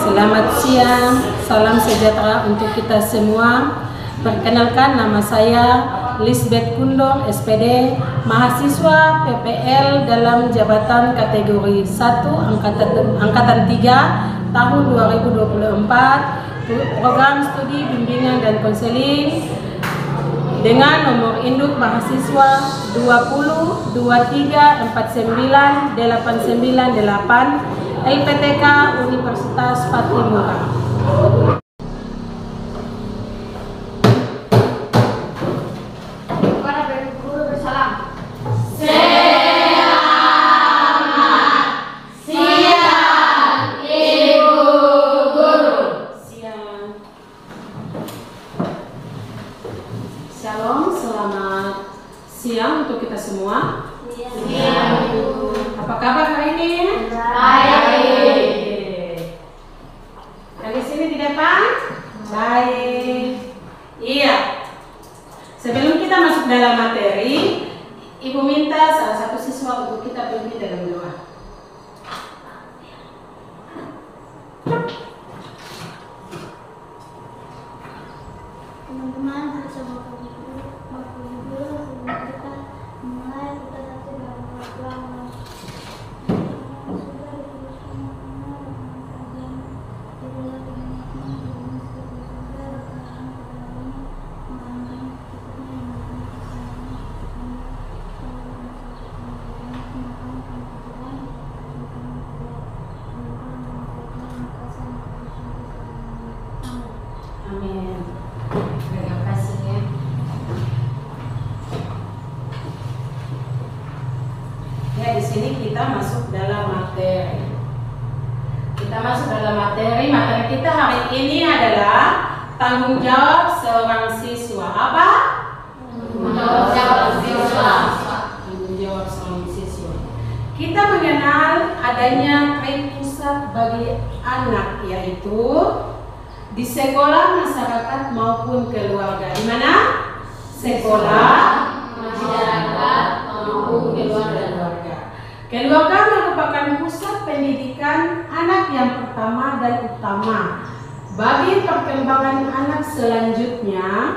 Selamat siang, salam sejahtera untuk kita semua. Perkenalkan, nama saya Lisbeth Kundong, SPD, mahasiswa PPL dalam jabatan kategori 1 angkatan 3 tahun 2024, program studi bimbingan dan konseling dengan nomor induk mahasiswa 2023498998 LPTK Universitas Pattimura. Para guru bersalam. Selamat siang, Ibu Guru. Siang. Shalom, selamat siang untuk kita semua. Siang, Ibu. Apa kabar hari ini? Baik. Yang di sini di depan? Baik. Iya. Sebelum kita masuk dalam materi, Ibu minta salah satu siswa untuk kita pimpin dalam doa. Teman-teman, bersama Bapak Ibu, sebelum kita mulai, kita satu dalam doa. Amin. Terima kasih ya. Ya, di sini kita masuk dalam materi. Materi kita hari ini adalah tanggung jawab seorang siswa. Apa? Tanggung jawab siswa. Tanggung jawab seorang siswa. Kita mengenal adanya tren pusat bagi anak, yaitu di sekolah, masyarakat maupun keluarga. Di mana? Sekolah, Masyarakat maupun keluarga. Keluarga merupakan pusat pendidikan anak yang pertama dan utama bagi perkembangan anak selanjutnya,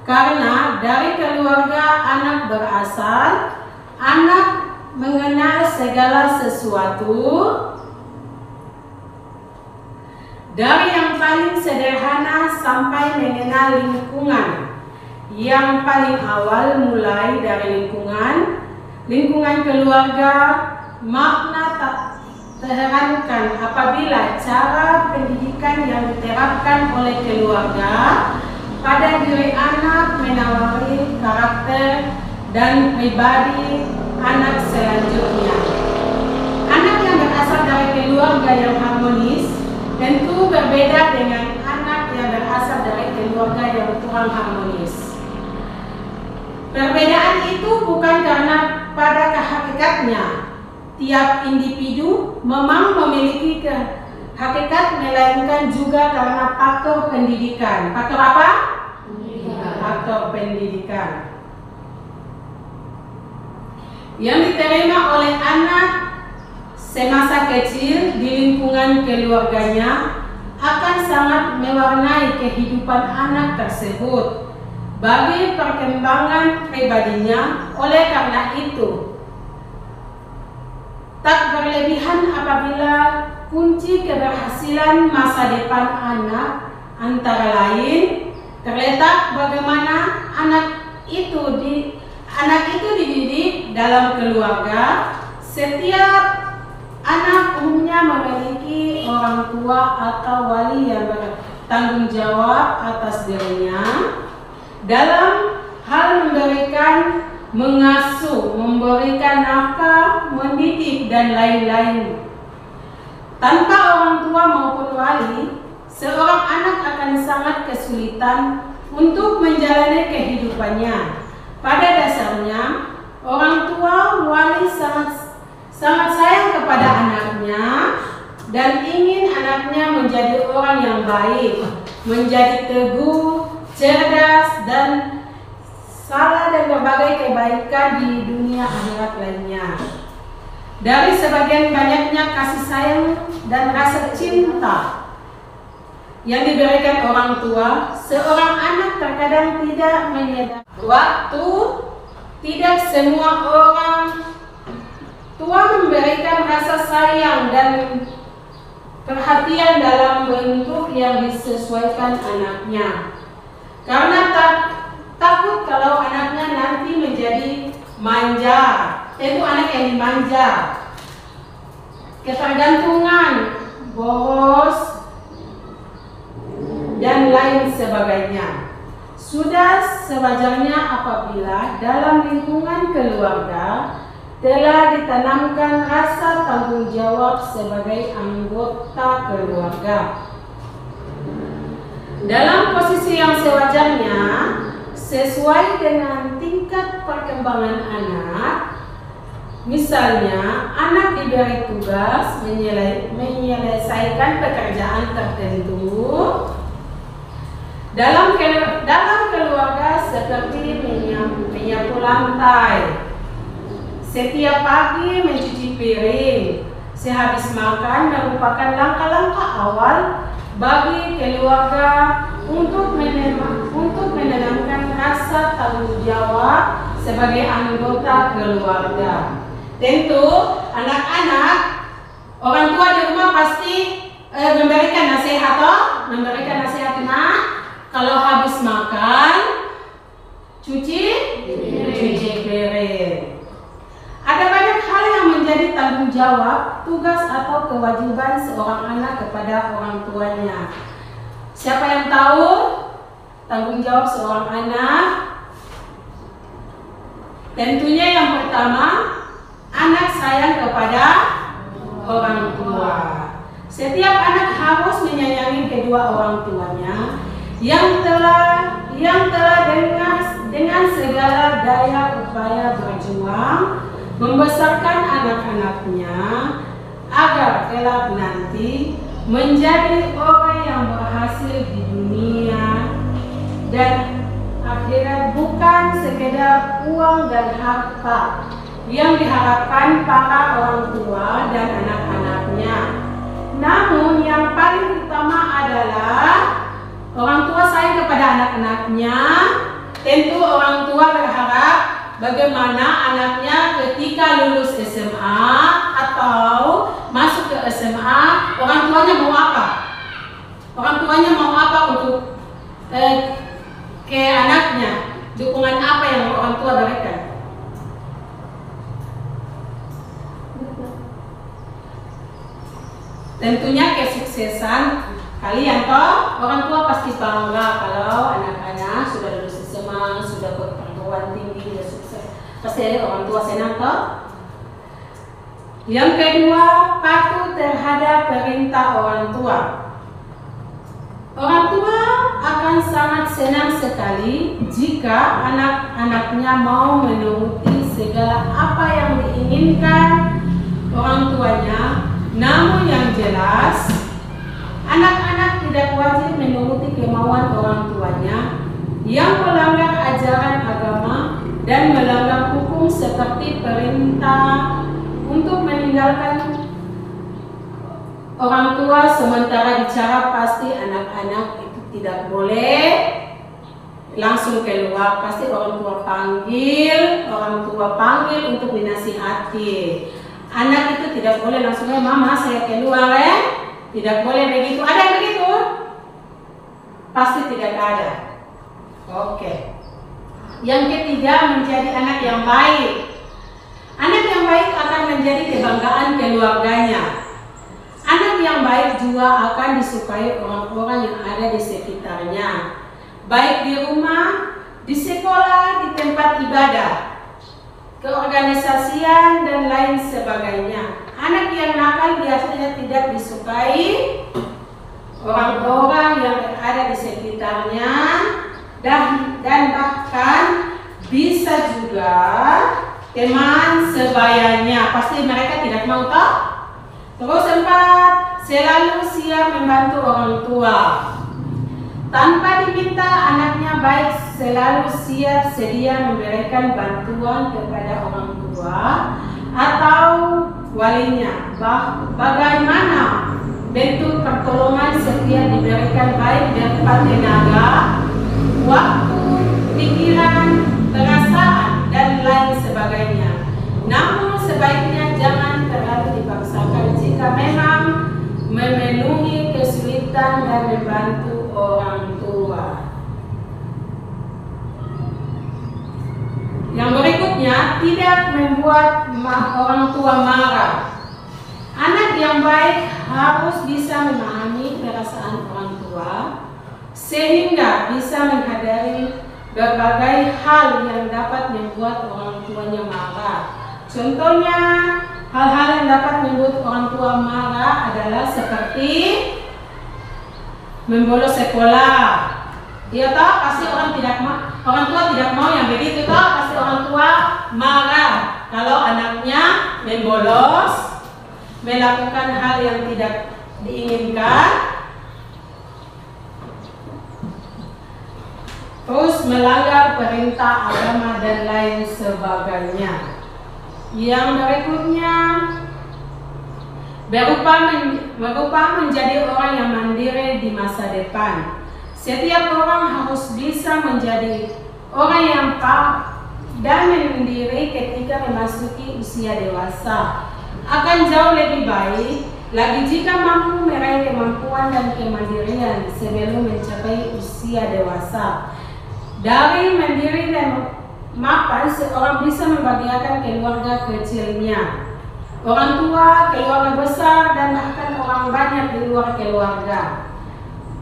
karena dari keluarga anak berasal, anak mengenal segala sesuatu dari yang paling sederhana sampai mengenal lingkungan. Yang paling awal mulai dari lingkungan keluarga. Makna tak terherankan apabila cara pendidikan yang diterapkan oleh keluarga pada diri anak menawari karakter dan pribadi anak selanjutnya. Anak yang berasal dari keluarga yang harmonis tentu berbeda dengan anak yang berasal dari keluarga yang kurang harmonis. Perbedaan itu bukan karena pada hakikatnya tiap individu memang memiliki hakikat, melainkan juga karena faktor pendidikan. Faktor apa? Pendidikan. Faktor pendidikan yang diterima oleh anak semasa kecil di lingkungan keluarganya akan sangat mewarnai kehidupan anak tersebut bagi perkembangan pribadinya. Oleh karena itu, tak berlebihan apabila kunci keberhasilan masa depan anak antara lain terletak bagaimana anak itu dididik dalam keluarga. Setiap anak umumnya memiliki orang tua atau wali yang bertanggung jawab atas dirinya dalam hal memberikan, mengasuh, memberikan nafkah, mendidik, dan lain-lain. Tanpa orang tua maupun wali, seorang anak akan sangat kesulitan untuk menjalani kehidupannya. Pada dasarnya, orang tua wali sangat sayang kepada anaknya dan ingin anaknya menjadi orang yang baik, menjadi teguh, cerdas, dan salah dan berbagai kebaikan di dunia akhirat lainnya. Dari sebagian banyaknya kasih sayang dan rasa cinta yang diberikan orang tua, seorang anak terkadang tidak menyadari waktu tidak semua orang tua memberikan rasa sayang dan perhatian dalam bentuk yang disesuaikan anaknya. Karena takut kalau anaknya nanti menjadi manja, tentu anak yang dimanja, ketergantungan, boros, dan lain sebagainya. Sudah sewajarnya apabila dalam lingkungan keluarga telah ditanamkan rasa tanggung jawab sebagai anggota keluarga. Dalam posisi yang sewajarnya, sesuai dengan tingkat perkembangan anak, misalnya anak diberi tugas menyelesaikan pekerjaan tertentu dalam keluarga seperti menyapu lantai, setiap pagi mencuci piring, sehabis makan merupakan langkah-langkah awal bagi keluarga untuk menanamkan rasa tanggung jawab sebagai anggota keluarga. Tentu anak-anak, orang tua di rumah pasti memberikan nasihat nah, kalau habis makan cuci piring. Ada banyak hal yang menjadi tanggung jawab, tugas atau kewajiban seorang anak kepada orang tuanya. Siapa yang tahu tanggung jawab seorang anak? Tentunya yang pertama, anak sayang kepada orang tua. Setiap anak harus menyayangi kedua orang tuanya yang telah dengan segala daya upaya berjuang membesarkan anak-anaknya agar kelak nanti menjadi orang yang berhasil di dunia dan akhirat, bukan sekedar uang dan harta yang diharapkan para orang tua dan anak-anaknya. Namun yang paling utama adalah orang tua sayang kepada anak-anaknya. Tentu orang tua berharap bagaimana anaknya ketika lulus SMA atau masuk ke SMA, orang tuanya mau apa? Orang tuanya mau apa untuk ke anaknya? Dukungan apa yang orang tua berikan? Tentunya kesuksesan kalian toh. Orang tua pasti bangga kalau anak-anak sudah lulus SMA, sudah perguruan tinggi, sudah sukses. Pasti ada orang tua senang toh. Yang kedua, patuh terhadap perintah orang tua. Orang tua akan sangat senang sekali jika anak-anaknya mau menuruti segala apa yang diinginkan orang tuanya. Namun yang jelas, anak-anak tidak wajib menuruti kemauan orang tuanya yang melanggar ajaran agama dan melanggar hukum seperti perintah untuk meninggalkan orang tua sementara bicara. Pasti anak-anak itu tidak boleh langsung keluar, pasti orang tua panggil untuk dinasihati. Anak itu tidak boleh langsung, mama saya keluar tidak boleh begitu. Ada yang begitu? Pasti tidak ada. Oke. Yang ketiga, menjadi anak yang baik. Anak yang baik akan menjadi kebanggaan keluarganya. Anak yang baik juga akan disukai orang-orang yang ada di sekitarnya, baik di rumah, di sekolah, di tempat ibadah, keorganisasian, dan lain sebagainya. Anak yang nakal biasanya tidak disukai orang-orang yang ada di sekitarnya, dan bahkan bisa juga teman sebayanya. Pasti mereka tidak mau toh. Terus empat, selalu siap membantu orang tua. Tanpa diminta, anaknya baik selalu siap sedia memberikan bantuan kepada orang tua atau walinya. Bagaimana bentuk pertolongan setiap diberikan baik berupa tenaga, waktu, pikiran, perasaan, dan lain sebagainya. Namun sebaiknya jangan terlalu dipaksakan jika memang memenuhi kesulitan dan membantu orang tua. Yang berikutnya, tidak membuat orang tua marah. Anak yang baik harus bisa memahami perasaan orang tua sehingga bisa menghadapi berbagai hal yang dapat membuat orang tuanya marah. Contohnya, hal-hal yang dapat membuat orang tua marah adalah seperti membolos sekolah. Dia tahu pasti orang tua tidak mau yang begitu, tahu pasti orang tua marah kalau anaknya membolos, melakukan hal yang tidak diinginkan, terus melanggar perintah agama dan lain sebagainya. Yang berikutnya, berupa menjadi orang yang mandiri di masa depan. Setiap orang harus bisa menjadi orang yang paham dan mandiri ketika memasuki usia dewasa. Akan jauh lebih baik lagi jika mampu meraih kemampuan dan kemandirian sebelum mencapai usia dewasa. Dari mandiri dan mapan, seorang bisa membahagiakan keluarga kecilnya, orang tua, keluarga besar, dan bahkan orang banyak di luar keluarga.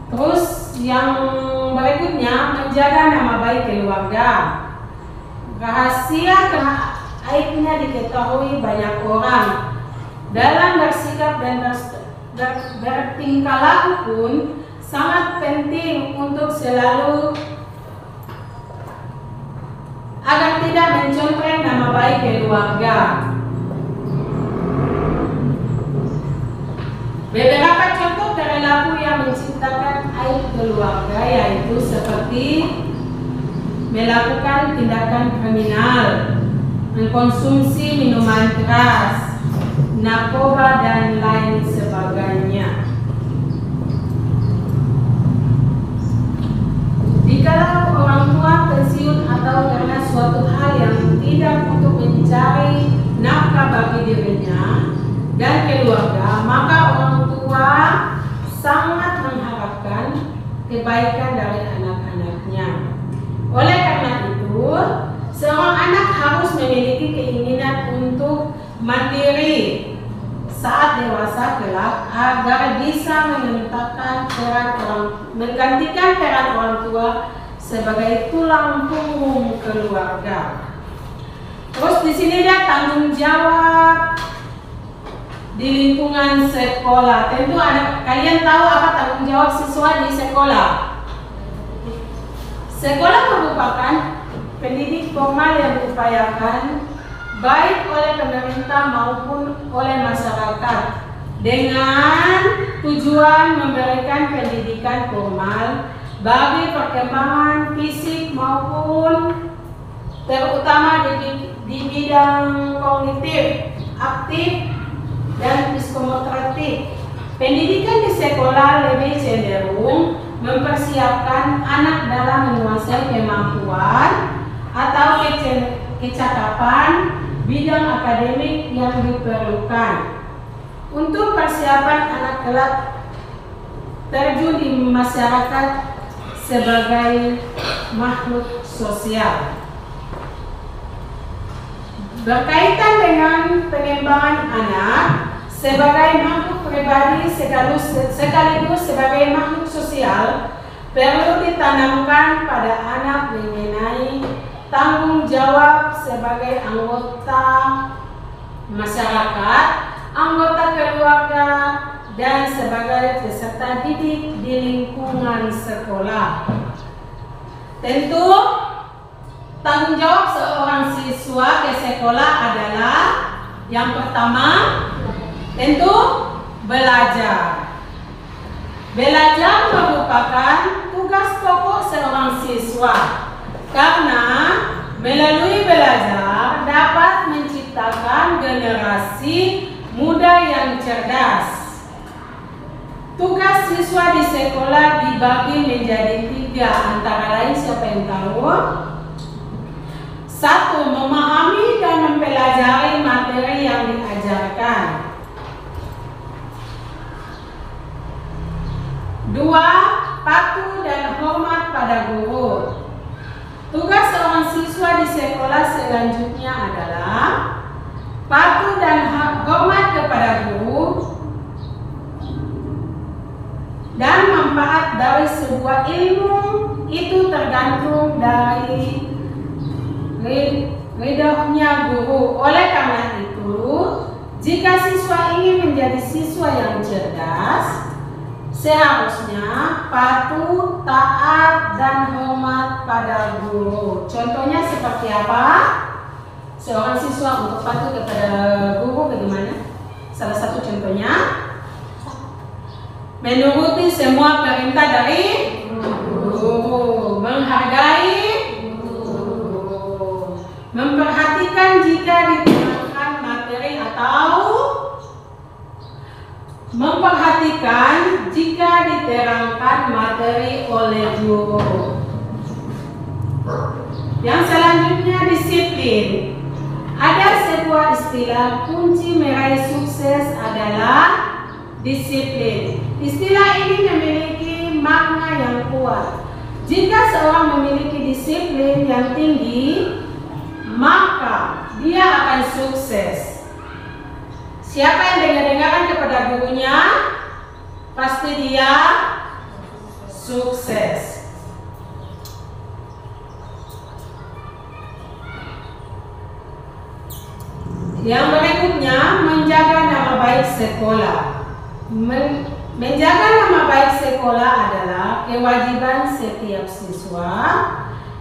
Terus yang berikutnya, menjaga nama baik keluarga. Rahasia aibnya diketahui banyak orang. Dalam bersikap dan bertingkah laku pun sangat penting untuk selalu agar tidak mencontreng nama baik keluarga. Beberapa contoh perilaku yang menciptakan aib keluarga yaitu seperti melakukan tindakan kriminal, mengkonsumsi minuman keras, narkoba, dan lain sebagainya. Jikalau orang tua pensiun atau karena suatu hal yang tidak untuk mencari nafkah bagi dirinya dan keluarga, maka orang tua sangat mengharapkan kebaikan dari anak-anaknya. Oleh karena itu, seorang anak harus memiliki keinginan untuk mandiri saat dewasa kelak agar bisa menggantikan peran orang tua sebagai tulang punggung keluarga. Terus di sini dia tanggung jawab di lingkungan sekolah. Tentu kalian tahu apa tanggung jawab siswa di sekolah. Sekolah merupakan pendidik formal yang diupayakan baik oleh pemerintah maupun oleh masyarakat dengan tujuan memberikan pendidikan formal bagi perkembangan fisik maupun terutama di bidang kognitif, aktif, dan psikomotorik. Pendidikan di sekolah lebih cenderung mempersiapkan anak dalam menguasai kemampuan atau kecakapan bidang akademik yang diperlukan untuk persiapan anak kelak terjun di masyarakat sebagai makhluk sosial. Berkaitan dengan pengembangan anak sebagai makhluk pribadi sekaligus sebagai makhluk sosial, perlu ditanamkan pada anak mengenai tanggung jawab sebagai anggota masyarakat, anggota keluarga, dan sebagai peserta didik di lingkungan sekolah. Tentu tanggung jawab seorang siswa ke sekolah adalah yang pertama tentu belajar. Belajar merupakan tugas pokok seorang siswa karena melalui belajar dapat menciptakan generasi muda yang cerdas. Tugas siswa di sekolah dibagi menjadi 3, antara lain siapa yang tahu? 1. Memahami dan mempelajari materi yang diajarkan. 2. Patuh dan hormat pada guru. Tugas seorang siswa di sekolah selanjutnya adalah patuh dan hormat kepada guru dan manfaat dari sebuah ilmu itu tergantung dari ridhonya guru. Oleh karena itu, jika siswa ingin menjadi siswa yang cerdas, seharusnya patuh, taat, dan hormat pada guru. Contohnya seperti apa? Seorang siswa untuk patuh kepada guru bagaimana? Salah satu contohnya, menuruti semua perintah dari guru, menghargai guru, memperhatikan jika diterangkan materi atau memperhatikan jika diterangkan materi oleh guru. Yang selanjutnya, disiplin. Ada sebuah istilah kunci meraih sukses adalah disiplin. Istilah ini memiliki makna yang kuat. Jika seorang memiliki disiplin yang tinggi, maka dia akan sukses. Siapa yang dengar-dengaran kepada gurunya, pasti dia sukses. Yang berikutnya, menjaga nama baik sekolah. Menjaga nama baik sekolah adalah kewajiban setiap siswa.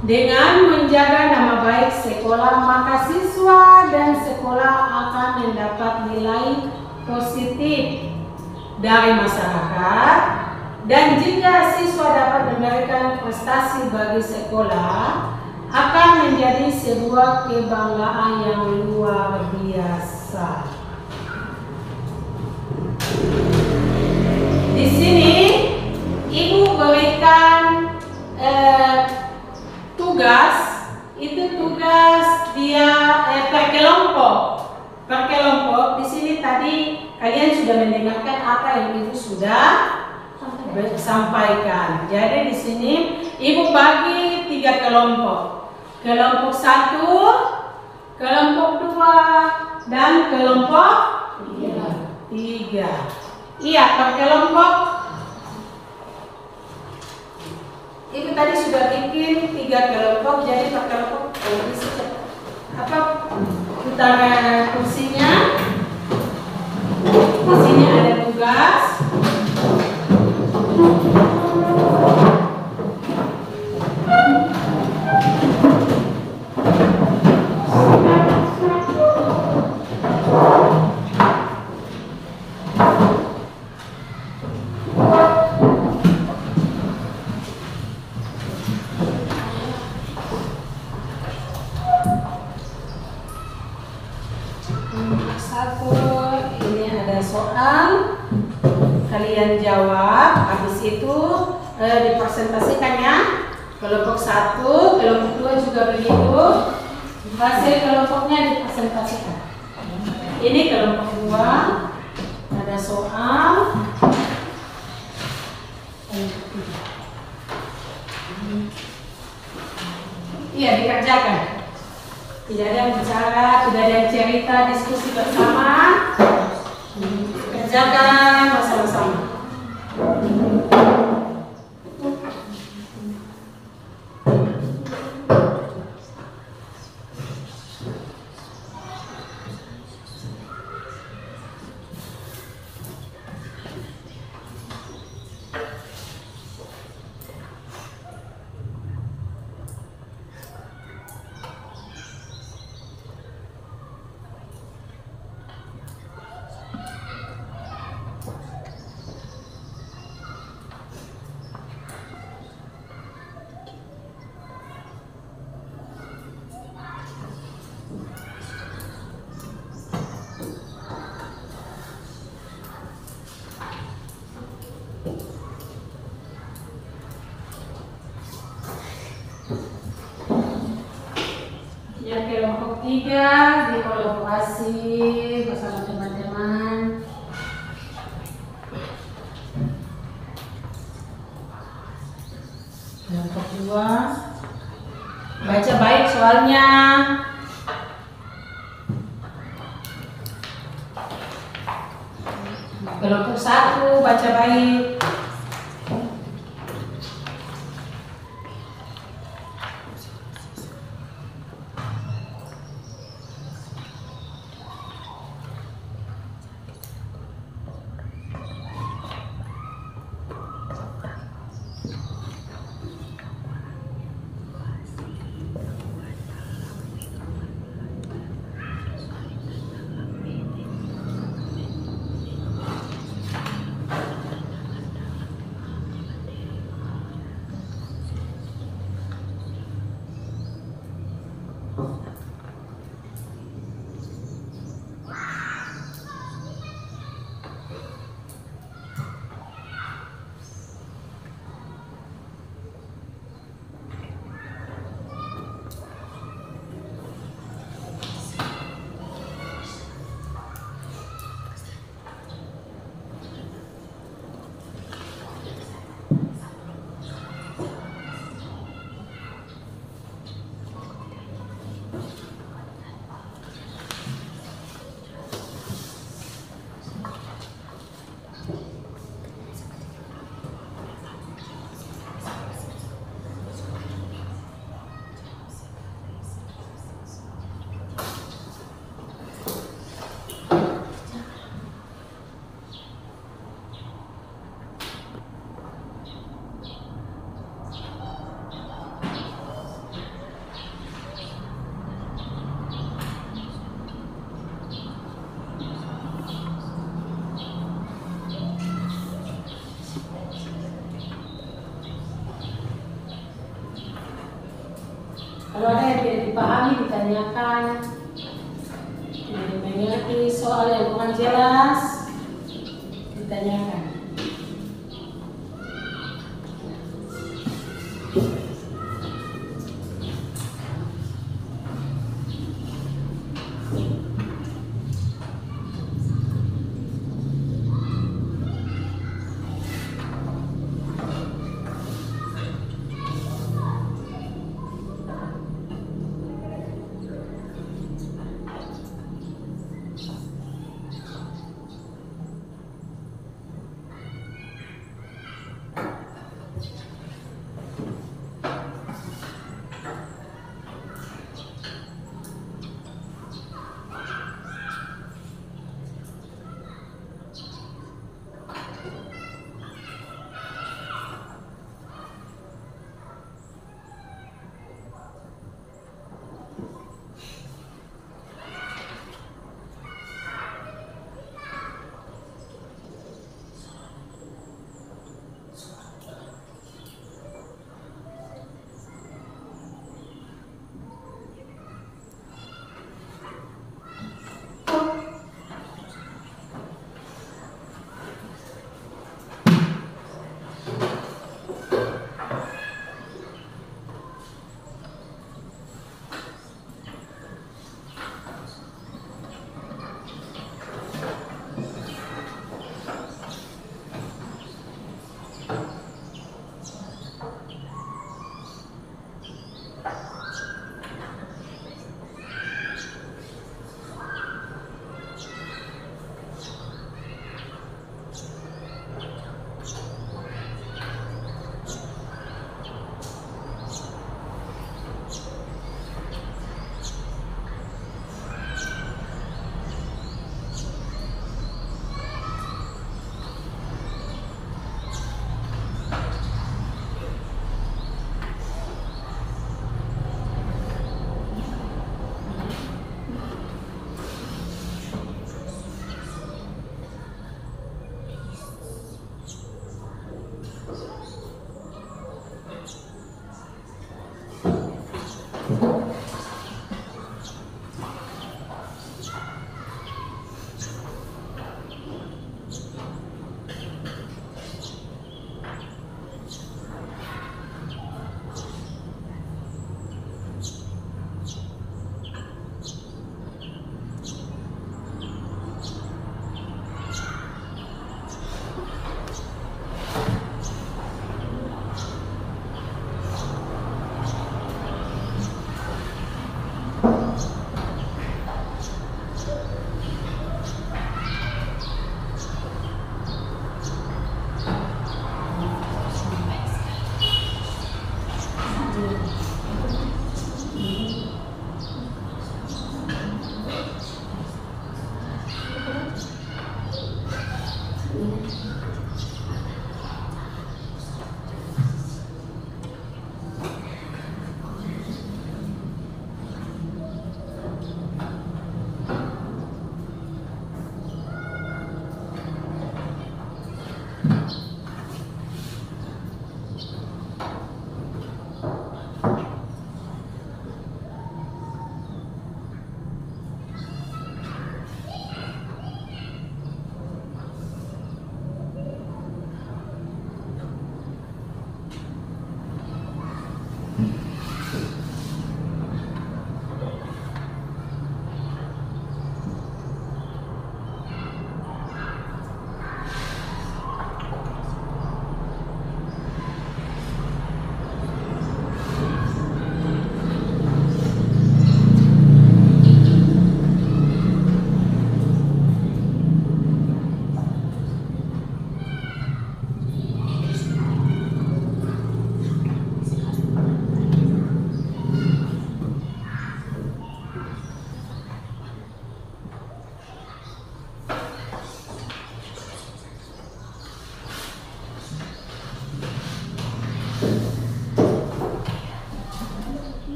Dengan menjaga nama baik sekolah, maka siswa dan sekolah akan mendapat nilai positif dari masyarakat. Dan jika siswa dapat memberikan prestasi bagi sekolah, akan menjadi sebuah kebanggaan yang luar biasa. Di sini ibu berikan tugas, itu tugas dia per kelompok. Per kelompok. Di sini tadi kalian sudah mendengarkan apa yang ibu sudah sampaikan. Jadi di sini ibu bagi 3 kelompok. Kelompok 1, kelompok 2, dan kelompok 3. Iya, per kelompok. Ibu tadi sudah bikin 3 kelompok, jadi per kelompok putar kursinya. Di sini ada tugas. Kalian jawab, habis itu dipresentasikan ya. Kelompok 1, kelompok 2 juga begitu. Hasil kelompoknya dipresentasikan. Ini kelompok 2, ada soal. Iya, dikerjakan. Tidak ada yang bicara, tidak ada yang cerita, diskusi bersama. Kerjakan bersama-sama. ketiga dikolaborasi bersama teman-teman. Yang kedua, baca baik soalnya. Kelompok 1 baca baik. Kalau ada yang tidak dipahami ditanyakan, tidak mengerti soal yang kurang jelas ditanyakan.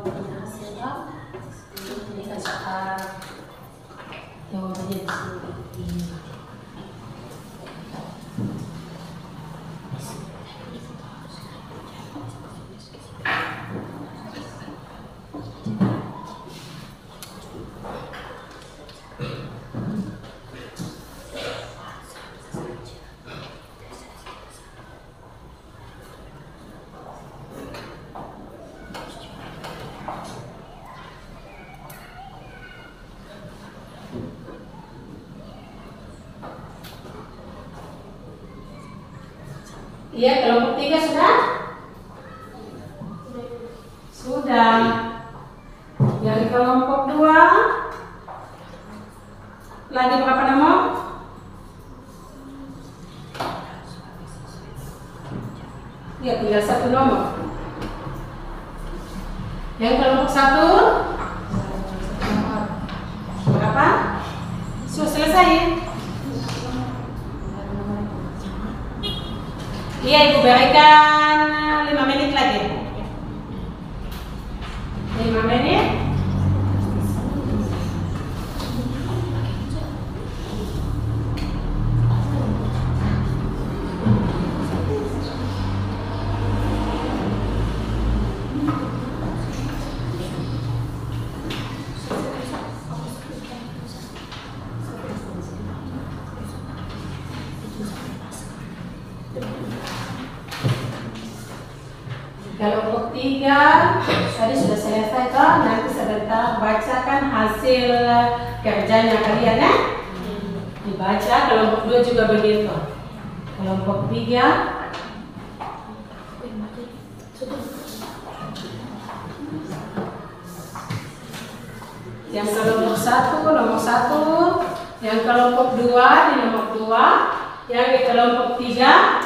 punya hasil ini kan soal jawabannya di sini. Iya, kelompok 3 sudah? Sudah. Yang kelompok 2 lagi berapa nomor? Ya, tinggal 1 nomor. Yang kelompok 1 berapa? Sudah selesai. Iya, Ibu berikan 5 menit lagi. 5 menit. Kelompok 3 tadi sudah selesai toh, nanti sebentar bacakan hasil kerjanya kalian ya. Dibaca. Kelompok 2 juga begitu. Kelompok 3 yang kelompok 1 nomor 1, yang kelompok 2 di nomor 2, yang di kelompok 3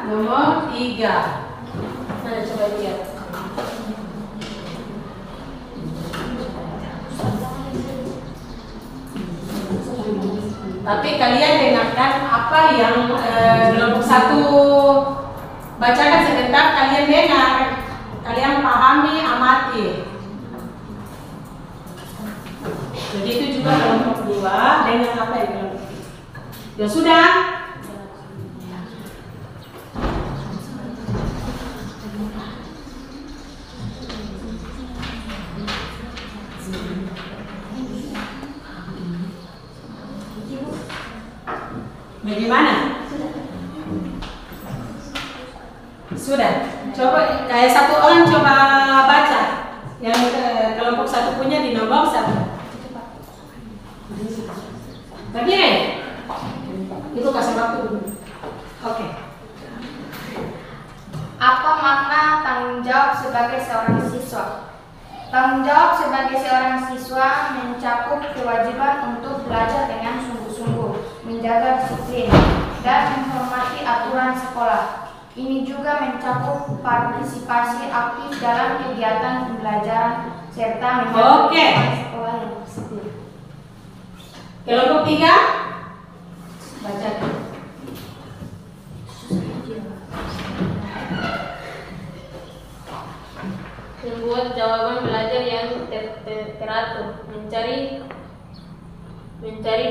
nomor 3. Mana coba lihat. Tapi kalian dengarkan apa yang kelompok 1 bacakan sebentar, kalian dengar, kalian pahami, amati. Begitu juga kelompok 2, dengar apa yang kelompok 3. Ya sudah. Bagaimana? Sudah. Coba kayak satu orang coba baca yang kelompok 1 punya di nomor 1. Berdiri. Itu kasih waktu dulu. Oke. Apa makna tanggung jawab sebagai seorang siswa? Tanggung jawab sebagai seorang siswa mencakup kewajiban untuk belajar dengan sungguh-sungguh, menjaga disiplin, dan menghormati aturan sekolah. Ini juga mencakup partisipasi aktif dalam kegiatan pembelajaran serta menjaga lingkungan sekolah yang disiplin. Kelompok 3 bacakan. Membuat jawaban belajar yang teratur, mencari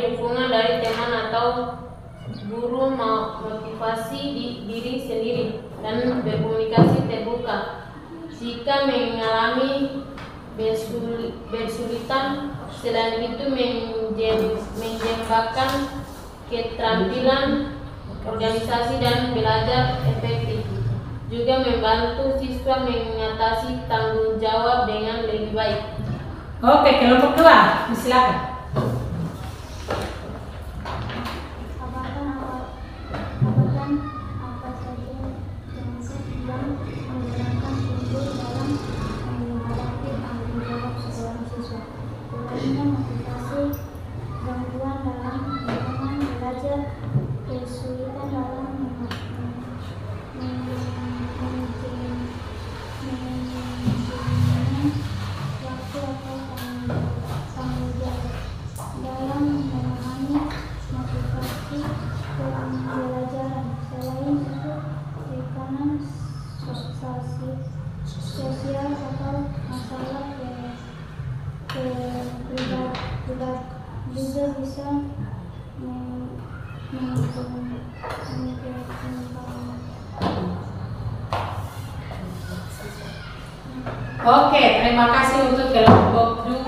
dukungan dari teman atau guru, motivasi diri sendiri, dan berkomunikasi terbuka. Jika mengalami kesulitan, selain itu mengembangkan keterampilan organisasi dan belajar efektif. Juga membantu siswa mengatasi tanggung jawab dengan lebih baik. Oke, kelompok 2, silakan. Apakah apa saja prinsip yang menggunakan unsur dalam menghadapi tanggung jawab seorang siswa? Kurangnya motivasi, gangguan dalam lingkungan belajar, kesulitan dalam manajemen waktu atau tanggung jawab. sosial atau masalah kepribadian juga bisa Oke, terima kasih untuk kelompok 2.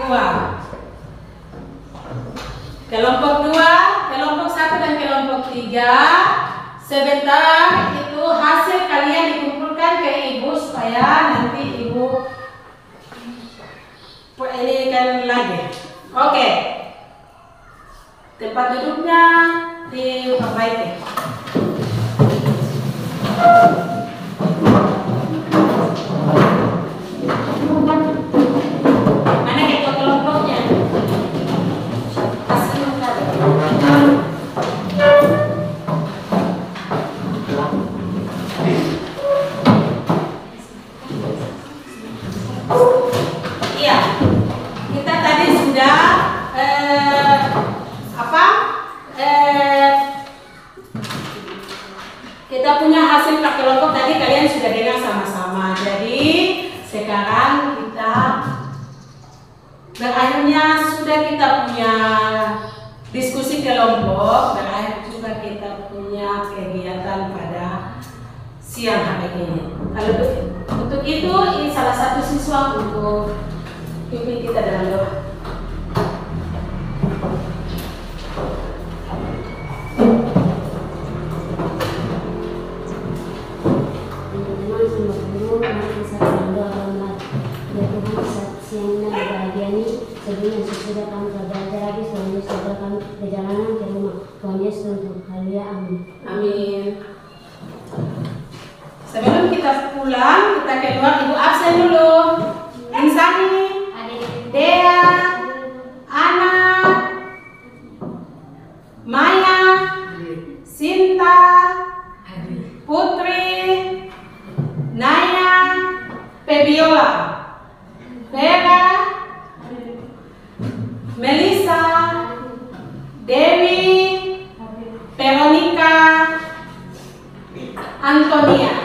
Kelompok 2, kelompok 1 dan kelompok 3. Sebentar itu hasil kalian dikumpulkan ke ibu supaya nanti ibu ini kan lagi. Oke. Tempat duduknya diperbaiki. Mana kelompoknya? Kasih iya, kita tadi sudah kita punya hasil kelompok tadi kalian sudah dengar sama-sama. Jadi sekarang kita berakhirnya sudah kita punya diskusi kelompok, berakhir juga kita punya kegiatan pada siang hari ini. Kalau untuk itu, ini salah satu siswa untuk pimpin kita dalam doa. Sebelum sesudah kami belajar lagi, setelah kami perjalanan ke rumah. Tuhan Yesus untuk haleluya, amin. Amin. Sebelum kita pulang, kita keluar, ibu absen dulu. Insani, Dea, Ana, Maya, Sinta, Putri, Naya, Febiola, Vera, Melissa, Dewi, Veronica, Antonia.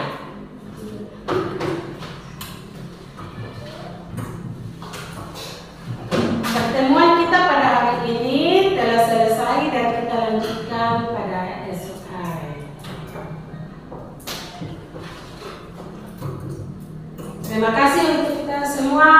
Pertemuan kita pada hari ini telah selesai dan kita lanjutkan pada esok hari. Terima kasih untuk kita semua.